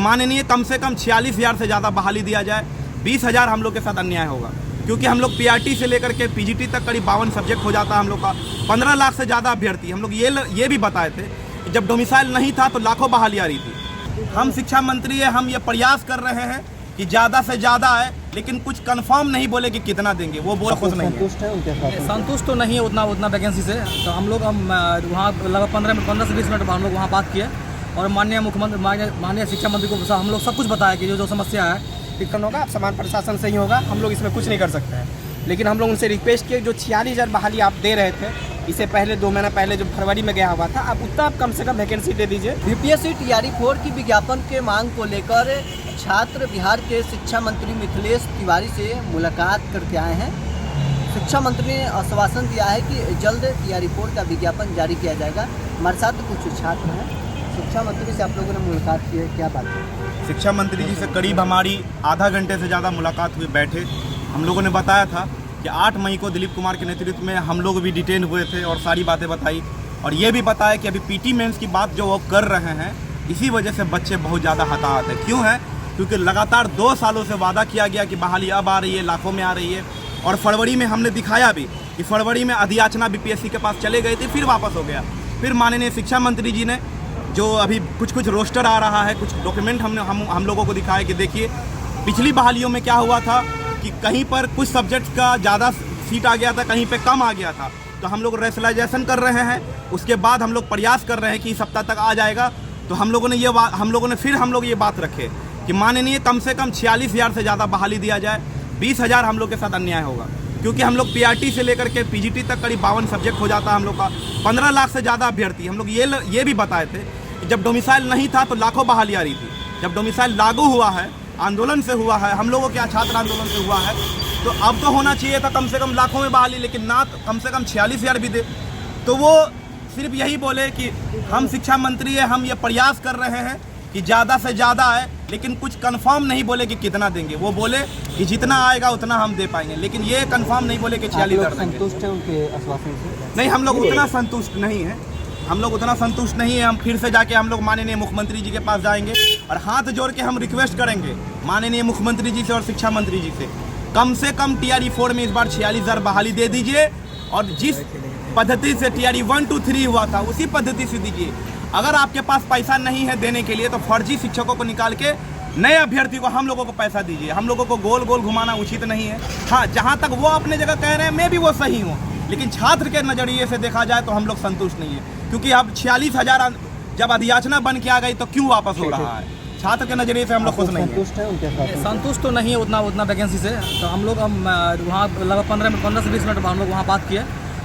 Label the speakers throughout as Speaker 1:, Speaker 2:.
Speaker 1: माननीय कम से कम 46,000 से ज़्यादा बहाली दिया जाए। 20,000 हम लोग के साथ अन्याय होगा, क्योंकि हम लोग पीआरटी से लेकर के पीजीटी तक करीब 52 सब्जेक्ट हो जाता है हम लोग का। 15 लाख से ज़्यादा अभ्यर्थी हम लोग ये भी बताए थे कि जब डोमिसाइल नहीं था तो लाखों बहाली आ रही थी। हम शिक्षा मंत्री है, हम ये प्रयास कर रहे हैं कि ज़्यादा से ज़्यादा है, लेकिन कुछ कंफर्म नहीं बोले कि कितना देंगे, वो बोल खुश नहीं है।
Speaker 2: संतुष्ट तो नहीं है उतना वैकेंसी से। तो हम लोग वहाँ लगभग 15 से 20 मिनट हम लोग वहाँ बात किए और माननीय मुख्यमंत्री माननीय शिक्षा मंत्री को हम लोग सब कुछ बताया कि जो समस्या है
Speaker 3: दिक्कत होगा, अब समान प्रशासन से ही होगा, हम लोग इसमें कुछ नहीं कर सकते हैं। लेकिन हम लोग उनसे रिक्वेस्ट किए जो 46,000 बहाली आप दे रहे थे, इससे पहले 2 महीना पहले जो फरवरी में गया हुआ था, अब उतना आप कम से कम वैकेंसी दे दीजिए।
Speaker 4: बीपीएससी टीआरई 4 की विज्ञापन के मांग को लेकर छात्र बिहार के शिक्षा मंत्री मिथिलेश तिवारी से मुलाकात करके आए हैं। शिक्षा मंत्री ने आश्वासन दिया है कि जल्द टीआरई 4 का विज्ञापन जारी किया जाएगा। हमारे साथ कुछ छात्र हैं, शिक्षा मंत्री से आप लोगों ने मुलाकात की है, क्या बात है?
Speaker 1: शिक्षा मंत्री जी से करीब हमारी आधा घंटे से ज़्यादा मुलाकात हुई, बैठे। हम लोगों ने बताया था कि 8 मई को दिलीप कुमार के नेतृत्व में हम लोग भी डिटेन हुए थे और सारी बातें बताई, और ये भी बताया कि अभी पीटी मेंस की बात जो वो कर रहे हैं, इसी वजह से बच्चे बहुत ज़्यादा हताहत है। क्यों है? क्योंकि लगातार 2 सालों से वादा किया गया कि बहाली अब आ रही है, लाखों में आ रही है, और फरवरी में हमने दिखाया भी कि फरवरी में अधियाचना बीपीएससी के पास चले गए थे, फिर वापस हो गया। फिर माननीय शिक्षा मंत्री जी ने जो अभी कुछ रोस्टर आ रहा है, कुछ डॉक्यूमेंट हम लोगों को दिखाया कि देखिए पिछली बहालियों में क्या हुआ था कि कहीं पर कुछ सब्जेक्ट्स का ज़्यादा सीट आ गया था, कहीं पे कम आ गया था। तो हम लोग रेशनलाइजेशन कर रहे हैं, उसके बाद हम लोग प्रयास कर रहे हैं कि इस सप्ताह तक आ जाएगा। तो हम लोगों ने फिर ये बात रखे कि माननीय कम से कम 46,000 से ज़्यादा बहाली दिया जाए। 20,000 हम लोग के साथ अन्याय होगा, क्योंकि हम लोग पीआरटी से लेकर के पीजीटी तक करीब 52 सब्जेक्ट हो जाता है हम लोग का। 15 लाख से ज़्यादा अभ्यर्थी हम लोग ये भी बताए थे कि जब डोमिसाइल नहीं था तो लाखों बहाली आ रही थी। जब डोमिसाइल लागू हुआ है, आंदोलन से हुआ है, हम लोगों के छात्र आंदोलन से हुआ है, तो अब तो होना चाहिए था कम से कम लाखों में बहाली, लेकिन ना कम से कम 46,000 भी दे। तो वो सिर्फ यही बोले कि हम शिक्षा मंत्री है, हम ये प्रयास कर रहे हैं कि ज़्यादा से ज़्यादा है, लेकिन कुछ कंफर्म नहीं बोले कि कितना देंगे। वो बोले कि जितना आएगा उतना हम दे पाएंगे, लेकिन ये कंफर्म नहीं बोले कि 46,000 देंगे।
Speaker 4: संतुष्ट है उनके आश्वासन से?
Speaker 1: नहीं, हम लोग उतना संतुष्ट नहीं है। हम फिर से जाके हम लोग माननीय मुख्यमंत्री जी के पास जाएंगे और हाथ जोड़ के हम रिक्वेस्ट करेंगे माननीय मुख्यमंत्री जी से और शिक्षा मंत्री जी से कम टीआरई 4 में इस बार 46,000 बहाली दे दीजिए, और जिस पद्धति से टीआरई 1, 2, 3 हुआ था उसी पद्धति से दीजिए। अगर आपके पास पैसा नहीं है देने के लिए तो फर्जी शिक्षकों को निकाल के नए अभ्यर्थी को हम लोगों को पैसा दीजिए। हम लोगों को गोल गोल घुमाना उचित नहीं है। हाँ, जहाँ तक वो अपने जगह कह रहे हैं मैं भी वो सही हूँ, लेकिन छात्र के नज़रिए से देखा जाए तो हम लोग संतुष्ट नहीं है, क्योंकि अब 46,000 जब अधियाचना बन के आ गई तो क्यों वापस हो रहा है? छात्र के नज़रिए से हम लोग खुश नहीं है।
Speaker 2: संतुष्ट तो नहीं है उतना वैकेंसी से। तो हम लोग वहाँ लगभग 15 से 20 मिनट हम लोग वहाँ बात किए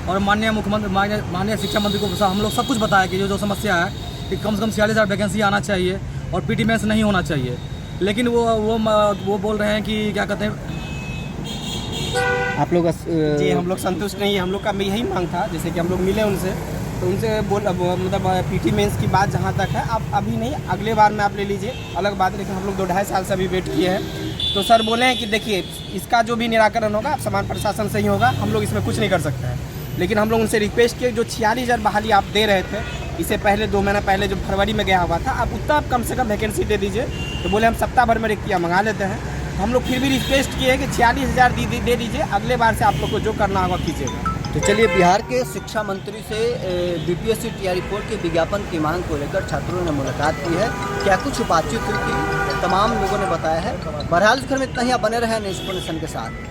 Speaker 2: और माननीय शिक्षा मंत्री को हम लोग सब कुछ बताया कि जो समस्या है कि कम से कम 46,000 वैकेंसी आना चाहिए और पीटी मेंस नहीं होना चाहिए। लेकिन वो बोल रहे हैं कि क्या कहते हैं,
Speaker 3: आप लोग जी हम लोग संतुष्ट नहीं है। हम लोग का यही मांग था, जैसे कि हम लोग मिले उनसे, तो उनसे मतलब पीटी मेंस की बात जहाँ तक है, आप अभी नहीं अगले बार में आप ले लीजिए, अलग बात है। लेकिन हम लोग 2-2.5 साल से अभी वेट किए हैं। तो सर बोले हैं कि देखिए इसका जो भी निराकरण होगा समान प्रशासन से ही होगा, हम लोग इसमें कुछ नहीं कर सकते हैं। लेकिन हम लोग उनसे रिक्वेस्ट किए जो 46,000 बहाली आप दे रहे थे, इससे पहले 2 महीना पहले जो फरवरी में गया हुआ था, अब उतना आप कम से कम वैकेंसी दे दीजिए। तो बोले हम सप्ताह भर में रिक्तियाँ मंगा लेते हैं। हम लोग फिर भी रिक्वेस्ट किए कि 46,000 दे दीजिए, अगले बार से आप लोग को जो करना होगा कीजिएगा।
Speaker 4: तो चलिए, बिहार के शिक्षा मंत्री से बीपीएससी टीआरई 4 के विज्ञापन की मांग को लेकर छात्रों ने मुलाकात की है। क्या कुछ बातचीत हुई थी, तमाम लोगों ने बताया है। बहरहाल घर में इतना ही, आप बने रहे न्यूज़ नेशन के साथ।